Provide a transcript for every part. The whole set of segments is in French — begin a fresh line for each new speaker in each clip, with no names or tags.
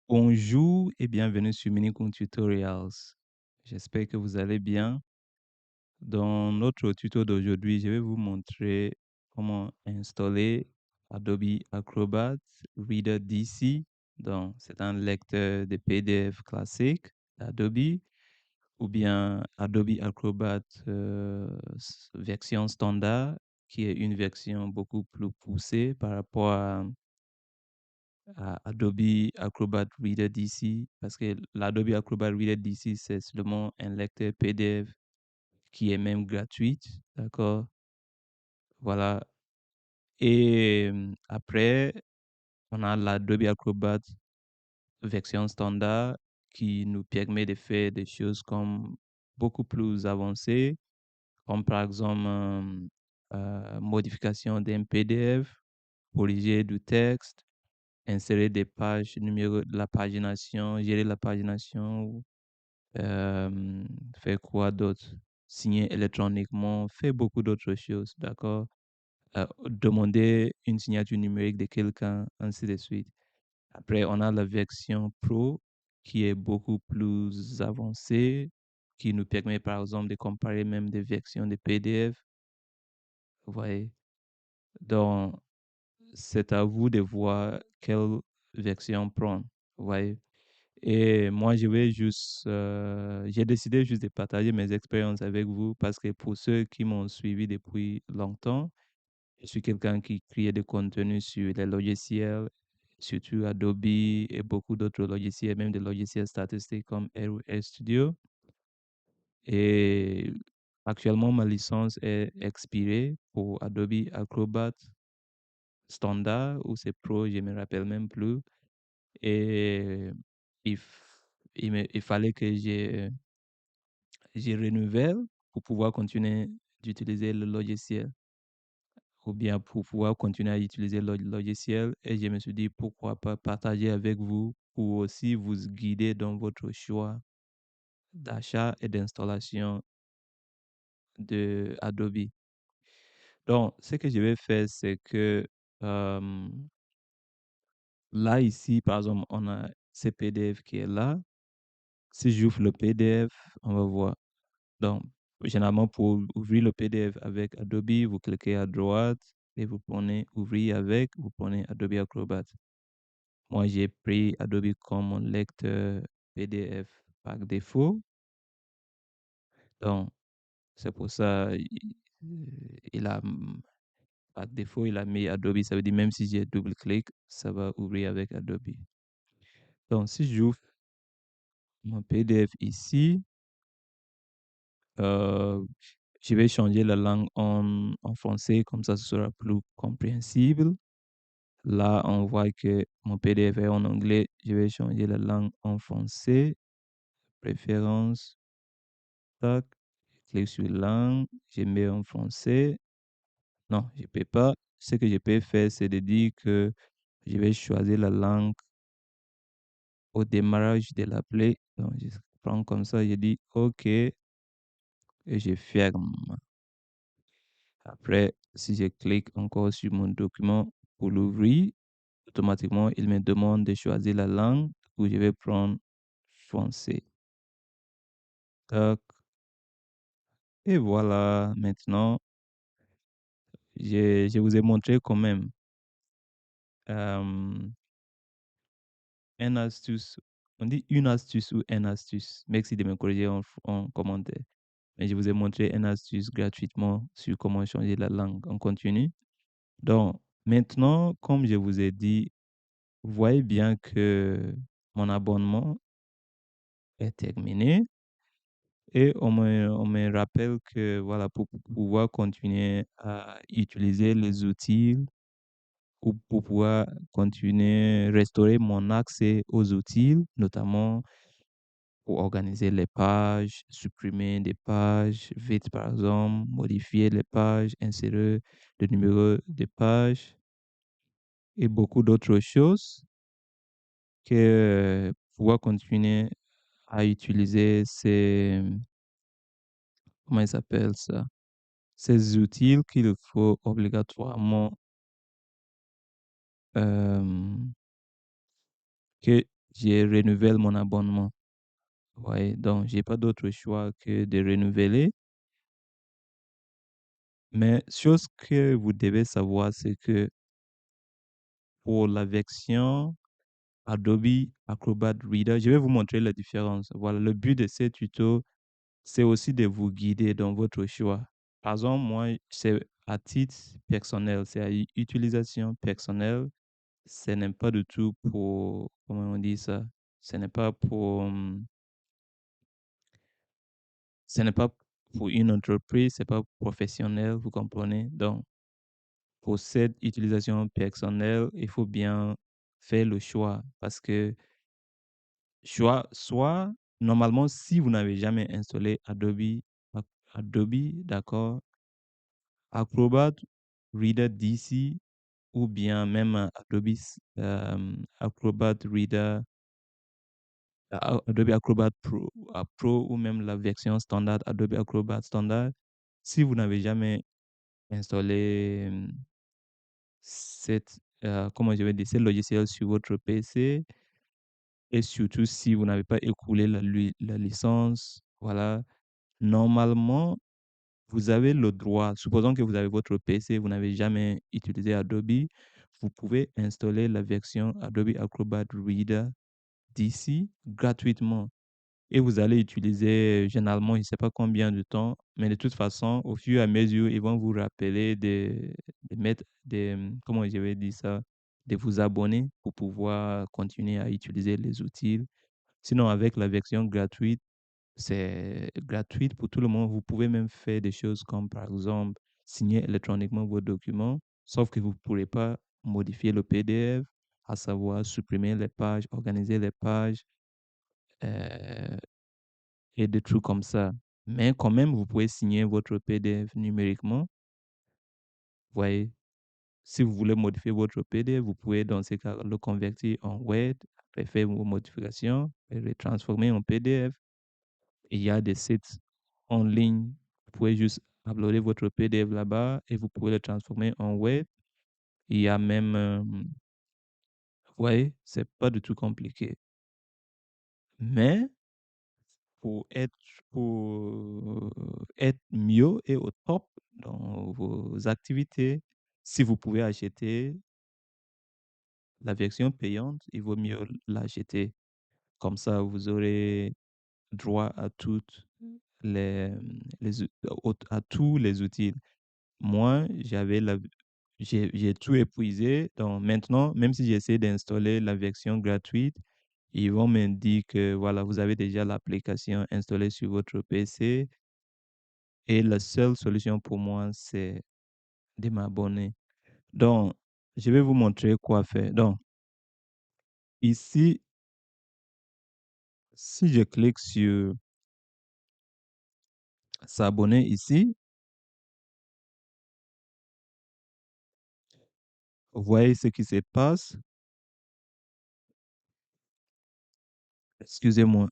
Bonjour et bienvenue sur Minicool Tutorials. J'espère que vous allez bien. Dans notre tuto d'aujourd'hui, je vais vous montrer comment installer Adobe Acrobat Reader DC. Donc, c'est un lecteur de PDF classique d'Adobe ou bien Adobe Acrobat version standard, qui est une version beaucoup plus poussée par rapport à Adobe Acrobat Reader DC, parce que l'Adobe Acrobat Reader DC, c'est seulement un lecteur PDF qui est même gratuit, d'accord? Voilà. Et après, on a l'Adobe Acrobat version standard qui nous permet de faire des choses comme beaucoup plus avancées, comme par exemple modification d'un PDF, corriger du texte, insérer des pages, numéro de la pagination, gérer la pagination, faire quoi d'autre? Signer électroniquement, faire beaucoup d'autres choses, d'accord? Demander une signature numérique de quelqu'un, ainsi de suite. Après, on a la version pro qui est beaucoup plus avancée, qui nous permet par exemple de comparer même des versions de PDF, vous voyez? Donc, c'est à vous de voir quelle version prendre, vous voyez? Et moi, je vais juste, j'ai décidé juste de partager mes expériences avec vous parce que pour ceux qui m'ont suivi depuis longtemps, je suis quelqu'un qui crée des contenus sur les logiciels, surtout Adobe et beaucoup d'autres logiciels, même des logiciels statistiques comme RStudio. Et actuellement, ma licence est expirée pour Adobe Acrobat Standard ou c'est Pro, je ne me rappelle même plus. Et il, f- il fallait que j'ai renouvelle pour pouvoir continuer d'utiliser le logiciel ou bien pour pouvoir continuer à utiliser le logiciel. Et je me suis dit, pourquoi pas partager avec vous pour aussi vous guider dans votre choix d'achat et d'installation de Adobe. Donc, ce que je vais faire, c'est que euh, là, ici, par exemple, on a ce PDF qui est là. Si j'ouvre le PDF, on va voir. Donc, généralement, pour ouvrir le PDF avec Adobe, vous cliquez à droite et vous prenez Ouvrir avec, vous prenez Adobe Acrobat. Moi, j'ai pris Adobe comme mon lecteur PDF par défaut. Donc, c'est pour ça, par défaut, il a mis Adobe. Ça veut dire même si j'ai double-clic, ça va ouvrir avec Adobe. Donc, si j'ouvre mon PDF ici, euh, je vais changer la langue en français, comme ça ce sera plus compréhensible. Là, on voit que mon PDF est en anglais. Je vais changer la langue en français. Préférence, tac. Je clique sur langue, je mets en français. Non, je ne peux pas. Ce que je peux faire, c'est de dire que je vais choisir la langue au démarrage de l'appel. Donc, je prends comme ça, je dis OK et je ferme. Après, si je clique encore sur mon document pour l'ouvrir, automatiquement, il me demande de choisir la langue où je vais prendre français. Tac. Et voilà, maintenant, je vous ai montré quand même euh, une astuce. On dit une astuce ou une astuce. Merci de me corriger en commentaire. Mais je vous ai montré une astuce gratuitement sur comment changer la langue. On continue. Donc, maintenant, comme je vous ai dit, vous voyez bien que mon abonnement est terminé et on me rappelle que voilà, pour pouvoir continuer à utiliser les outils ou pour pouvoir continuer, restaurer mon accès aux outils, notamment pour organiser les pages, supprimer des pages vite par exemple, modifier les pages, insérer le numéro de page et beaucoup d'autres choses que pouvoir continuer à utiliser comment il s'appelle ça? Ces outils qu'il faut obligatoirement, hem, que j'ai renouvelle mon abonnement. Ouais, donc j'ai pas d'autre choix que de renouveler. Mais chose que vous devez savoir, c'est que pour la version Adobe Acrobat Reader, je vais vous montrer la différence. Voilà, le but de ces tutos, c'est aussi de vous guider dans votre choix. Par exemple, moi, c'est à titre personnel, c'est à utilisation personnelle. Ce n'est pas du tout pour, comment on dit ça? Ce n'est pas pour, ce n'est pas pour une entreprise, c'est pas professionnel, vous comprenez? Donc, pour cette utilisation personnelle, il faut bien faire le choix parce que soit normalement, si vous n'avez jamais installé Adobe, d'accord, Acrobat Reader DC ou bien même Acrobat Reader, Adobe Acrobat Pro ou même la version standard Adobe Acrobat standard, si vous n'avez jamais installé comment je vais dire, ce logiciel sur votre PC et surtout si vous n'avez pas écoulé la licence, voilà, normalement, vous avez le droit, supposons que vous avez votre PC, vous n'avez jamais utilisé Adobe, vous pouvez installer la version Adobe Acrobat Reader d'ici gratuitement. Et vous allez utiliser généralement, je ne sais pas combien de temps, mais de toute façon, au fur et à mesure, ils vont vous rappeler de mettre comment je vais dire ça, de vous abonner pour pouvoir continuer à utiliser les outils. Sinon, avec la version gratuite, c'est gratuit pour tout le monde. Vous pouvez même faire des choses comme, par exemple, signer électroniquement vos documents, sauf que vous ne pourrez pas modifier le PDF, à savoir supprimer les pages, organiser les pages euh, et des trucs comme ça. Mais quand même, vous pouvez signer votre PDF numériquement. Vous voyez, si vous voulez modifier votre PDF, vous pouvez dans ce cas le convertir en Word, après faire vos modifications et le transformer en PDF. Il y a des sites en ligne. Vous pouvez juste uploader votre PDF là-bas et vous pouvez le transformer en Word. Il y a même, vous voyez, c'est pas du tout compliqué. Mais pour être, pour être mieux et au top dans vos activités, si vous pouvez acheter la version payante, il vaut mieux l'acheter. Comme ça, vous aurez droit à toutes à tous les outils. Moi, j'ai tout épuisé. Donc maintenant, même si j'essaie d'installer la version gratuite, ils vont me dire que voilà, vous avez déjà l'application installée sur votre PC et la seule solution pour moi, c'est de m'abonner. Donc, je vais vous montrer quoi faire. Donc, ici, si je clique sur s'abonner ici, vous voyez ce qui se passe. Excusez-moi,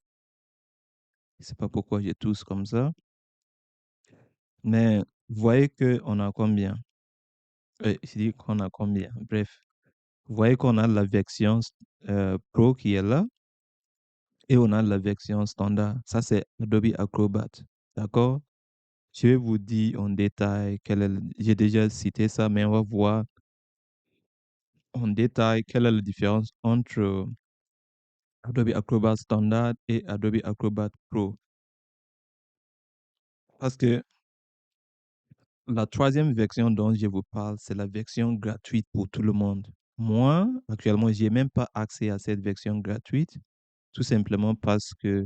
je ne sais pas pourquoi j'ai tous comme ça. Mais vous voyez qu'on a combien? Je dis qu'on a combien? Bref, vous voyez qu'on a la version Pro qui est là et on a la version standard. Ça, c'est Adobe Acrobat. D'accord? Je vais vous dire en détail j'ai déjà cité ça, mais on va voir en détail quelle est la différence entre Adobe Acrobat standard et Adobe Acrobat Pro. Parce que la troisième version dont je vous parle, c'est la version gratuite pour tout le monde. Moi, actuellement, je n'ai même pas accès à cette version gratuite, tout simplement parce que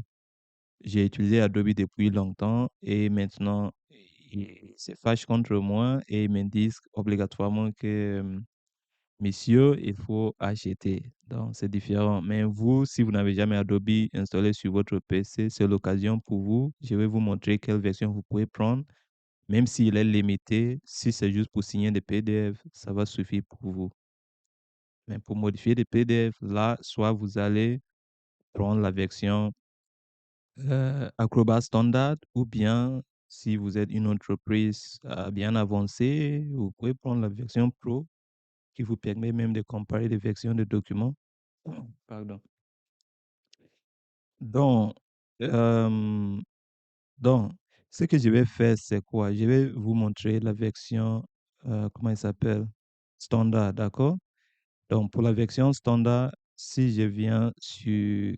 j'ai utilisé Adobe depuis longtemps et maintenant, ils se fâchent contre moi et ils me disent obligatoirement que, monsieur, il faut acheter. Donc, c'est différent. Mais vous, si vous n'avez jamais Adobe installé sur votre PC, c'est l'occasion pour vous. Je vais vous montrer quelle version vous pouvez prendre. Même s'il est limité, si c'est juste pour signer des PDF, ça va suffire pour vous. Mais pour modifier des PDF, là, soit vous allez prendre la version Acrobat Standard ou bien si vous êtes une entreprise bien avancée, vous pouvez prendre la version Pro qui vous permet même de comparer les versions de documents. Pardon. Donc, euh, donc, ce que je vais faire, c'est quoi? Je vais vous montrer la version, comment elle s'appelle? Standard, d'accord? Donc, pour la version standard, si je viens sur...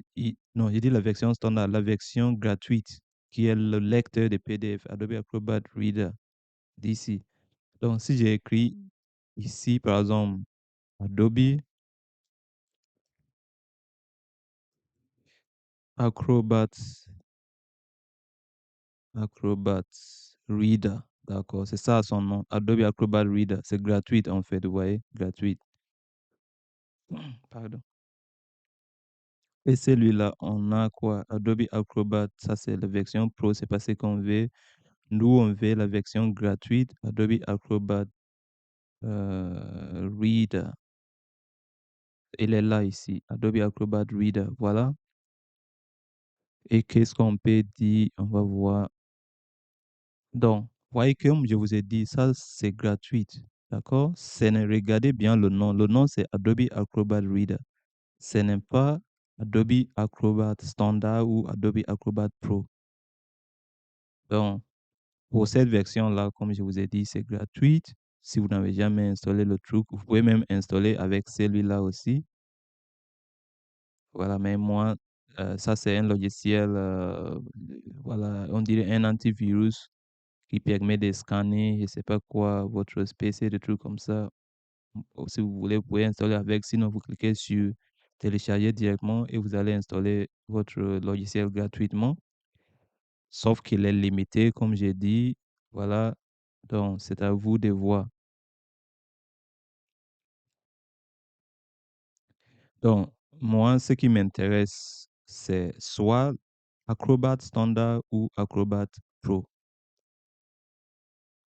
Non, j'ai dit la version standard, la version gratuite, qui est le lecteur de PDF, Adobe Acrobat Reader d'ici. Donc, si j'ai écrit ici, par exemple, Adobe Acrobat, Acrobat Reader, d'accord, c'est ça son nom, Adobe Acrobat Reader, c'est gratuit en fait, vous voyez, gratuit. Pardon. Et celui-là, on a quoi? Adobe Acrobat, ça c'est la version pro, c'est pas ce qu'on veut. Nous, on veut la version gratuite, Adobe Acrobat Reader. Il est là ici, Adobe Acrobat Reader, voilà. Et qu'est-ce qu'on peut dire? On va voir. Donc, voyez comme je vous ai dit, ça c'est gratuit, d'accord? Regardez bien le nom. Le nom c'est Adobe Acrobat Reader. Ce n'est pas Adobe Acrobat Standard ou Adobe Acrobat Pro. Donc, pour cette version-là, comme je vous ai dit, c'est gratuit. Si vous n'avez jamais installé le truc, vous pouvez même installer avec celui-là aussi. Voilà, mais moi, ça c'est un logiciel, voilà, on dirait un antivirus qui permet de scanner, je ne sais pas quoi, votre PC, des trucs comme ça. Si vous voulez, vous pouvez installer avec. Sinon, vous cliquez sur télécharger directement et vous allez installer votre logiciel gratuitement. Sauf qu'il est limité, comme j'ai dit. Voilà. Donc, c'est à vous de voir. Donc, moi, ce qui m'intéresse, c'est soit Acrobat Standard ou Acrobat Pro.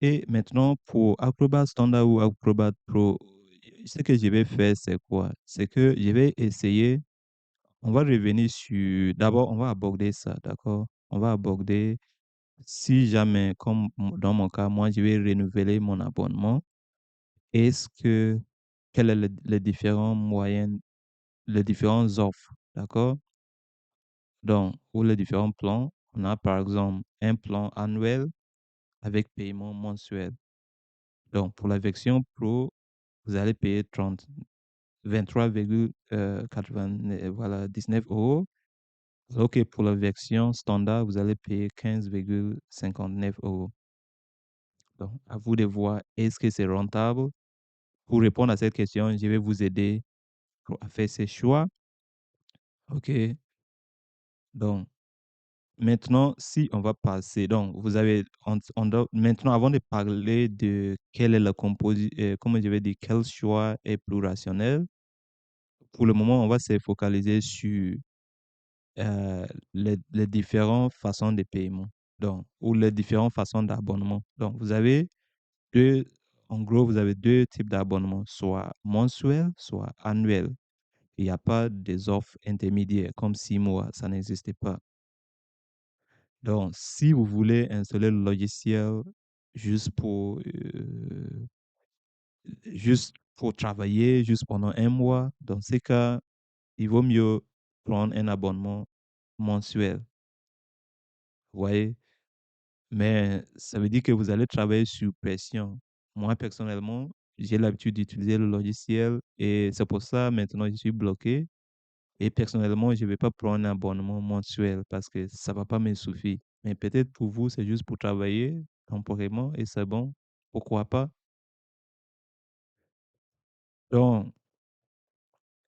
Et maintenant, pour Acrobat Standard ou Acrobat Pro, ce que je vais faire, c'est quoi? C'est que je vais essayer, on va revenir sur, d'abord, on va aborder ça, d'accord? On va aborder, si jamais, comme dans mon cas, moi, je vais renouveler mon abonnement, est-ce que, quels sont les différents moyens, les différentes offres, d'accord? Donc, pour les différents plans, on a par exemple un plan annuel avec paiement mensuel. Donc, pour la version Pro, vous allez payer 23,80, voilà, 19 euros. Alors que pour la version standard, vous allez payer 15,59 euros. Donc, à vous de voir, est-ce que c'est rentable? Pour répondre à cette question, je vais vous aider à faire ces choix. OK. Donc, maintenant, si on va passer, donc, vous avez, maintenant, avant de parler de quelle est la composition, comment je vais dire, quel choix est plus rationnel, pour le moment, on va se focaliser sur les différentes façons de paiement, donc, ou les différentes façons d'abonnement. Donc, vous avez deux, en gros, vous avez deux types d'abonnements, soit mensuel, soit annuel. Il n'y a pas des offres intermédiaires comme 6 mois, ça n'existait pas. Donc, si vous voulez installer le logiciel juste pour, juste pour travailler, juste pendant un mois, dans ces cas, il vaut mieux prendre un abonnement mensuel. Vous voyez? Mais ça veut dire que vous allez travailler sur pression. Moi, personnellement, j'ai l'habitude d'utiliser le logiciel et c'est pour ça maintenant je suis bloqué. Et personnellement, je ne vais pas prendre un abonnement mensuel parce que ça ne va pas me suffire. Mais peut-être pour vous, c'est juste pour travailler temporairement et c'est bon. Pourquoi pas? Donc,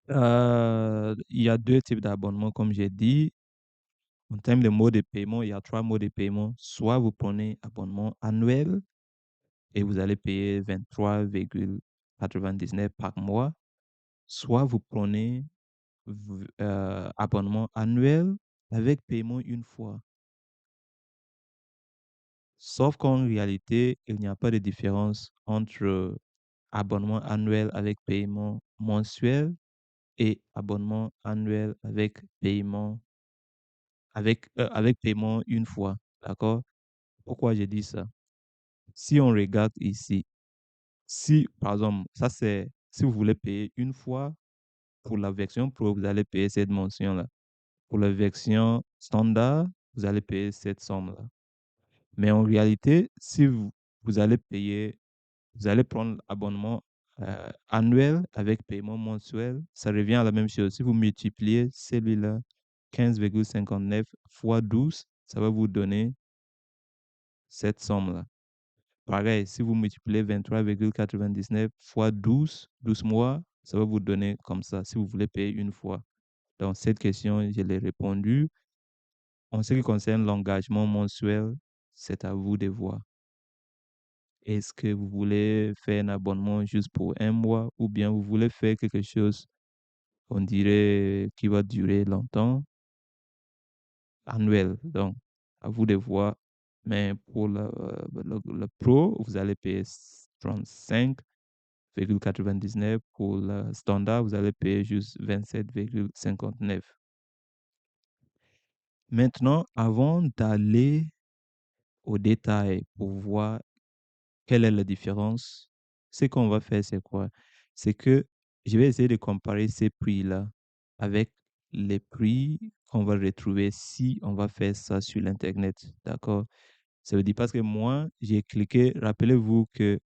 il y a deux types d'abonnements, comme j'ai dit. En termes de mode de paiement, il y a trois modes de paiement. Soit vous prenez abonnement annuel et vous allez payer 23,99 par mois. Soit vous prenez abonnement annuel avec paiement une fois. Sauf qu'en réalité, il n'y a pas de différence entre abonnement annuel avec paiement mensuel et abonnement annuel avec paiement une fois. D'accord? Pourquoi j'ai dit ça? Si on regarde ici, si par exemple, ça c'est si vous voulez payer une fois pour la version Pro, vous allez payer cette mention-là. Pour la version standard, vous allez payer cette somme-là. Mais en réalité, si vous allez payer, vous allez prendre abonnement annuel avec paiement mensuel, ça revient à la même chose. Si vous multipliez celui-là 15,59 fois 12, ça va vous donner cette somme-là. Pareil, si vous multipliez 23,99 fois 12 mois, ça va vous donner comme ça, si vous voulez payer une fois. Donc, cette question, je l'ai répondu. En ce qui concerne l'engagement mensuel, c'est à vous de voir. Est-ce que vous voulez faire un abonnement juste pour un mois ou bien vous voulez faire quelque chose, on dirait, qui va durer longtemps, annuel. Donc, à vous de voir. Mais pour le pro, vous allez payer 35,99. Pour le standard, vous allez payer juste 27,59. Maintenant, avant d'aller au détail pour voir quelle est la différence, ce qu'on va faire, c'est quoi? C'est que je vais essayer de comparer ces prix-là avec les prix qu'on va retrouver si on va faire ça sur l'Internet. D'accord? Ça veut dire parce que moi, j'ai cliqué, rappelez-vous que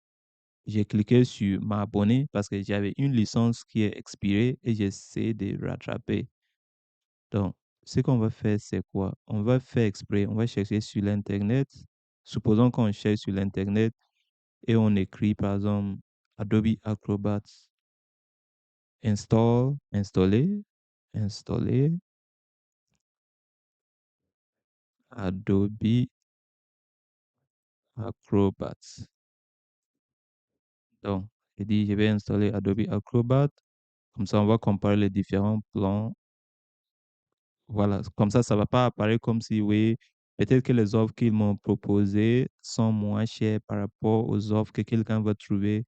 j'ai cliqué sur m'abonner parce que j'avais une licence qui est expirée et j'essaie de rattraper. Donc, ce qu'on va faire, c'est quoi? On va faire exprès, on va chercher sur l'Internet. Supposons qu'on cherche sur l'Internet et on écrit par exemple Adobe Acrobat installer Adobe Acrobat. Donc, j'ai dit je vais installer Adobe Acrobat. Comme ça, on va comparer les différents plans. Voilà, comme ça va pas apparaître comme si, oui, peut-être que les offres qu'ils m'ont proposées sont moins chères par rapport aux offres que quelqu'un va trouver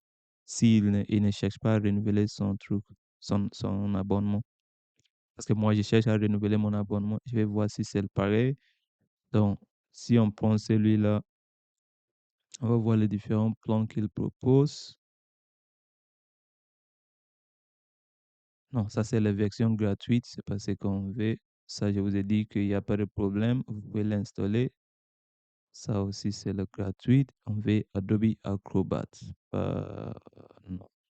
il ne cherche pas à renouveler son truc, son abonnement. Parce que moi, je cherche à renouveler mon abonnement. Je vais voir si c'est pareil. Donc, si on prend celui-là, on va voir les différents plans qu'il propose. Non, ça, c'est la version gratuite. C'est pas ce qu'on veut. Ça, je vous ai dit qu'il n'y a pas de problème. Vous pouvez l'installer. Ça aussi, c'est le gratuit. On veut Adobe Acrobat. Non,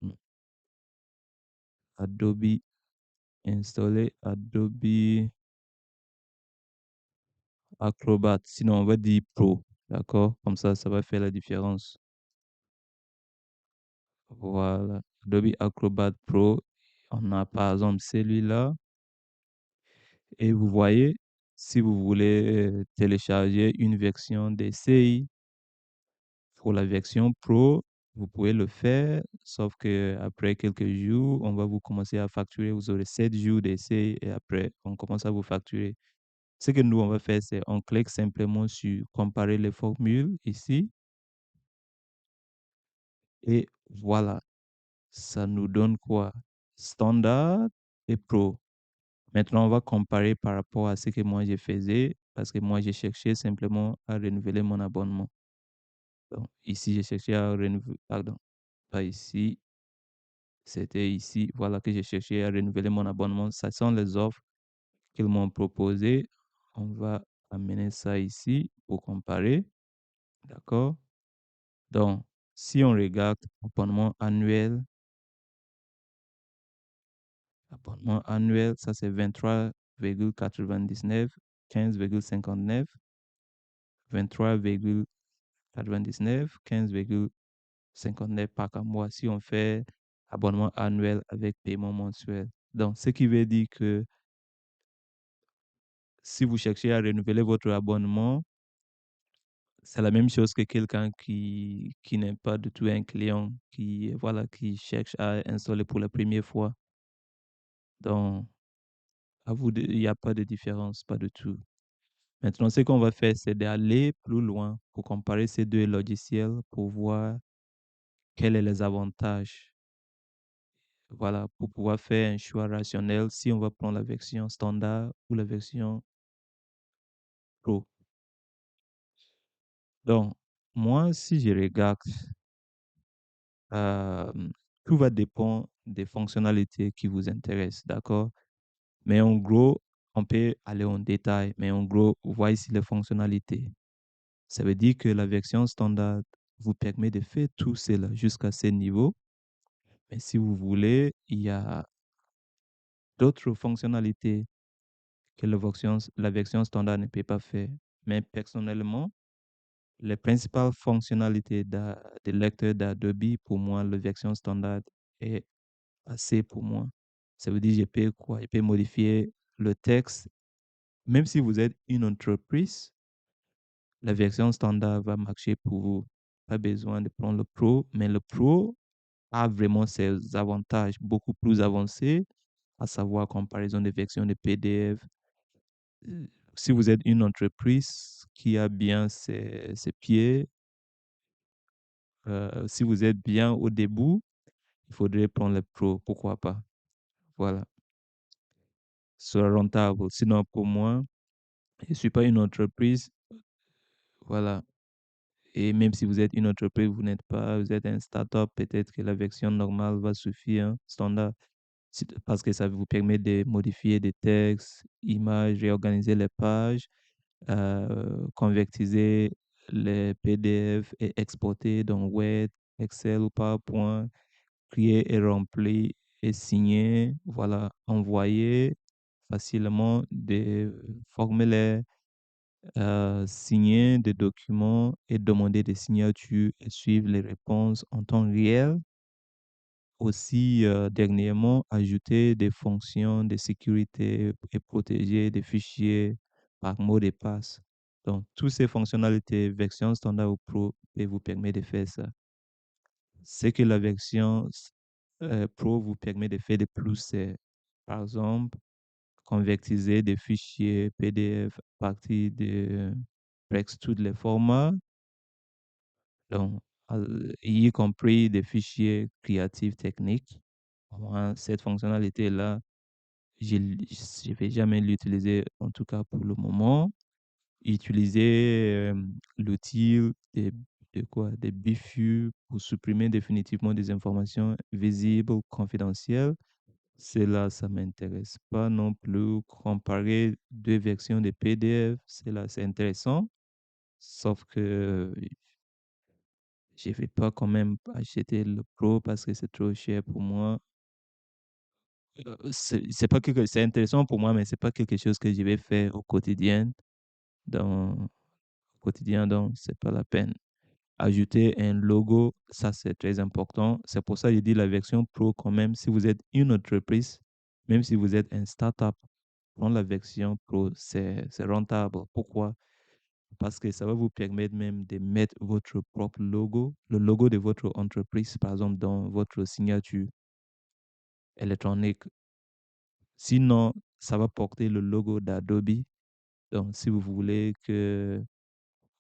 non. Adobe, installer Adobe Acrobat. Sinon, on va dire Pro. D'accord? Comme ça va faire la différence. Voilà. Adobe Acrobat Pro. On a par exemple celui-là. Et vous voyez, si vous voulez télécharger une version d'essai pour la version Pro, vous pouvez le faire, sauf que après quelques jours, on va vous commencer à facturer. Vous aurez 7 jours d'essai et après, on commence à vous facturer. Ce que nous, on va faire, c'est on clique simplement sur comparer les formules ici. Et voilà, ça nous donne quoi? Standard et Pro. Maintenant, on va comparer par rapport à ce que moi je faisais, parce que moi, j'ai cherché simplement à renouveler mon abonnement. Donc, ici, j'ai cherché à renouveler, pardon, pas ici, c'était ici, voilà que j'ai cherché à renouveler mon abonnement. Ce sont les offres qu'ils m'ont proposées. On va amener ça ici pour comparer. D'accord? Donc, si on regarde abonnement annuel, ça c'est 23,99, 15,59, 23,99, 15,59 par mois si on fait abonnement annuel avec paiement mensuel. Donc, ce qui veut dire que si vous cherchez à renouveler votre abonnement, c'est la même chose que quelqu'un qui n'est pas du tout un client, voilà, qui cherche à installer pour la première fois. Donc, il n'y a pas de différence, pas du tout. Maintenant, ce qu'on va faire, c'est d'aller plus loin pour comparer ces deux logiciels pour voir quels sont les avantages. Voilà, pour pouvoir faire un choix rationnel si on va prendre la version standard ou la version pro. Donc, moi, si je regarde, euh, tout va dépendre des fonctionnalités qui vous intéressent, d'accord? Mais en gros, on peut aller en détail, mais en gros, voici les fonctionnalités. Ça veut dire que la version standard vous permet de faire tout cela jusqu'à ce niveau. Mais si vous voulez, il y a d'autres fonctionnalités que la version standard ne peut pas faire. Mais personnellement, les principales fonctionnalités des lecteurs d'Adobe, pour moi, la version standard est assez pour moi. Ça veut dire que je peux quoi? Je peux modifier le texte. Même si vous êtes une entreprise, la version standard va marcher pour vous. Pas besoin de prendre le Pro, mais le Pro a vraiment ses avantages beaucoup plus avancés, à savoir comparaison des versions de PDF. Euh, Si vous êtes une entreprise qui a bien ses pieds, si vous êtes bien au début, il faudrait prendre le Pro, pourquoi pas. Voilà, ce sera rentable. Sinon, pour moi, je ne suis pas une entreprise. Voilà. Et même si vous êtes une entreprise, vous n'êtes pas, vous êtes un startup, peut-être que la version normale va suffire, hein, standard, parce que ça vous permet de modifier des textes, images, réorganiser les pages, convertiser les PDF et exporter dans Word, Excel ou PowerPoint, créer et remplir et signer, voilà, envoyer facilement des formulaires, signer des documents et demander des signatures et suivre les réponses en temps réel. Aussi, dernièrement, ajouter des fonctions de sécurité et protéger des fichiers par mot de passe. Donc, toutes ces fonctionnalités, version standard ou pro, peut vous permet de faire ça. Ce que la version pro vous permet de faire de plus, c'est, par exemple, convertiser des fichiers PDF à partir de presque tous les formats, donc, y compris des fichiers créatifs techniques. Moi, cette fonctionnalité-là, je ne vais jamais l'utiliser, en tout cas pour le moment. Utiliser l'outil de quoi? Des BIFU pour supprimer définitivement des informations visibles, confidentielles. Cela, ça m'intéresse pas non plus. Comparer deux versions de PDF, cela, c'est intéressant. Sauf que je vais pas quand même acheter le Pro parce que c'est trop cher pour moi. C'est pas c'est intéressant pour moi, mais c'est pas quelque chose que je vais faire au quotidien. Donc, c'est pas la peine. Ajouter un logo, ça c'est très important. C'est pour ça que je dis la version Pro quand même. Si vous êtes une entreprise, même si vous êtes un startup, prendre la version Pro, c'est rentable. Pourquoi? Parce que ça va vous permettre même de mettre votre propre logo, le logo de votre entreprise, par exemple, dans votre signature électronique. Sinon, ça va porter le logo d'Adobe. Donc, si vous voulez que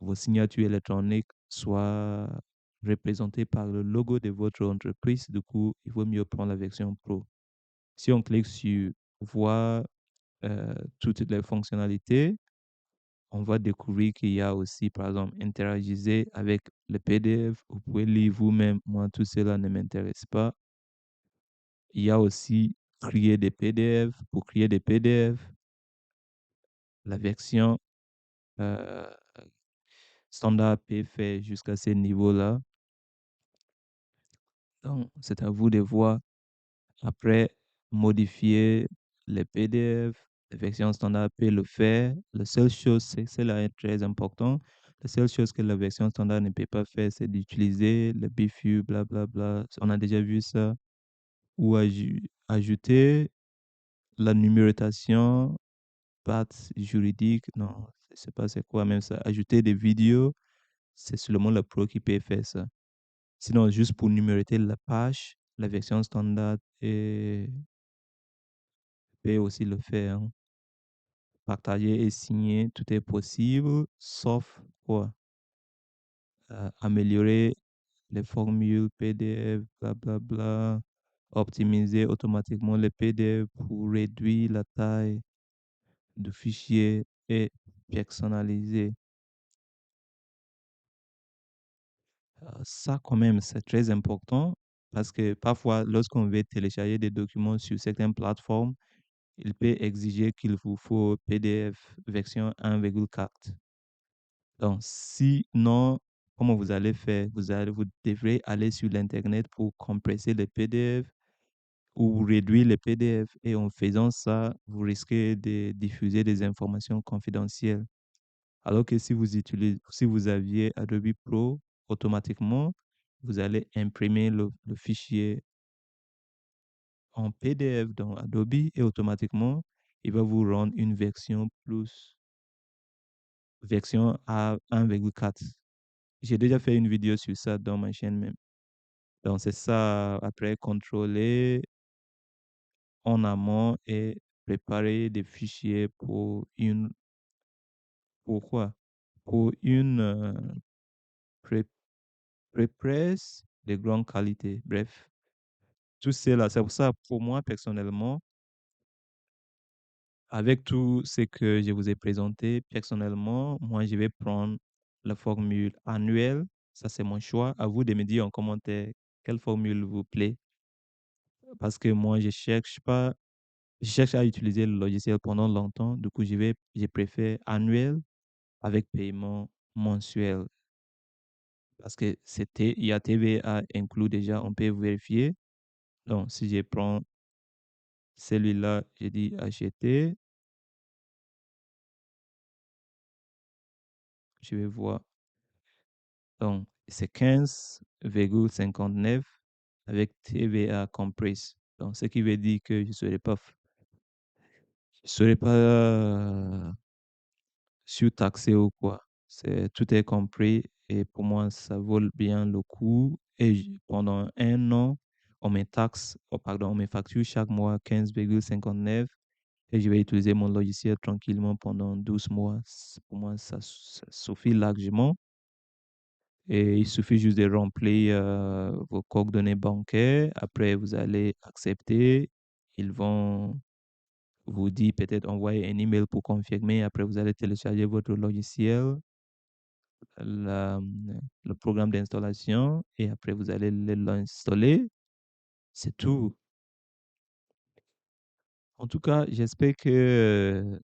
vos signatures électroniques soient représentées par le logo de votre entreprise, du coup, il vaut mieux prendre la version Pro. Si on clique sur voir toutes les fonctionnalités, on va découvrir qu'il y a aussi, par exemple, interagir avec le PDF. Vous pouvez lire vous-même. Moi, tout cela ne m'intéresse pas. Il y a aussi créer des PDF. Pour créer des PDF, la version euh, standard peut faire jusqu'à ce niveau-là. Donc, c'est à vous de voir. Après, modifier les PDF, la version standard peut le faire. La seule chose, c'est cela est très important. La seule chose que la version standard ne peut pas faire, c'est d'utiliser le BIFU, blablabla. On a déjà vu ça. Ou ajouter la numérotation, patte juridique. Non, je ne sais pas c'est quoi même ça. Ajouter des vidéos, c'est seulement le pro qui peut faire ça. Sinon, juste pour numéroter la page, la version standard peut aussi le faire, hein. Partager et signer, tout est possible, sauf quoi? Améliorer les formules PDF, blablabla, optimiser automatiquement les PDF pour réduire la taille du fichier et personnaliser. Ça, quand même, c'est très important parce que parfois, lorsqu'on veut télécharger des documents sur certaines plateformes, il peut exiger qu'il vous faut PDF version 1,4. Donc, sinon, comment vous allez faire? Vous devrez aller sur l'Internet pour compresser les PDF ou réduire les PDF. Et en faisant ça, vous risquez de diffuser des informations confidentielles. Alors que si vous aviez Adobe Pro, automatiquement, vous allez imprimer le fichier en PDF dans Adobe et automatiquement, il va vous rendre une version à 1,4. J'ai déjà fait une vidéo sur ça dans ma chaîne même. Donc, c'est ça, après, contrôler en amont et préparer des fichiers pourquoi? Pour une pré- pré-presse de grande qualité. Bref, tout cela, c'est pour ça, pour moi, personnellement, avec tout ce que je vous ai présenté, personnellement, moi, je vais prendre la formule annuelle. Ça, c'est mon choix. À vous de me dire en commentaire quelle formule vous plaît. Parce que moi, je cherche à utiliser le logiciel pendant longtemps. Du coup, je préfère annuel avec paiement mensuel. Parce que il y a TVA inclus déjà, on peut vérifier. Donc, si je prends celui-là, je dis acheter, je vais voir. Donc, c'est 15,59 avec TVA comprise. Donc, ce qui veut dire que je serai pas surtaxé ou quoi. Tout est compris et pour moi, ça vaut bien le coup. Et pendant un an, on me facture chaque mois 15,59 et je vais utiliser mon logiciel tranquillement pendant 12 mois. Pour moi, ça suffit largement. Et il suffit juste de remplir vos coordonnées bancaires. Après, vous allez accepter. Ils vont vous dire peut-être envoyer un email pour confirmer. Après, vous allez télécharger votre logiciel, la- le programme d'installation et après, vous allez l'installer. C'est tout. En tout cas, j'espère que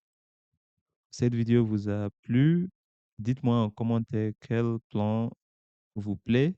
cette vidéo vous a plu. Dites-moi en commentaire quel plan vous plaît.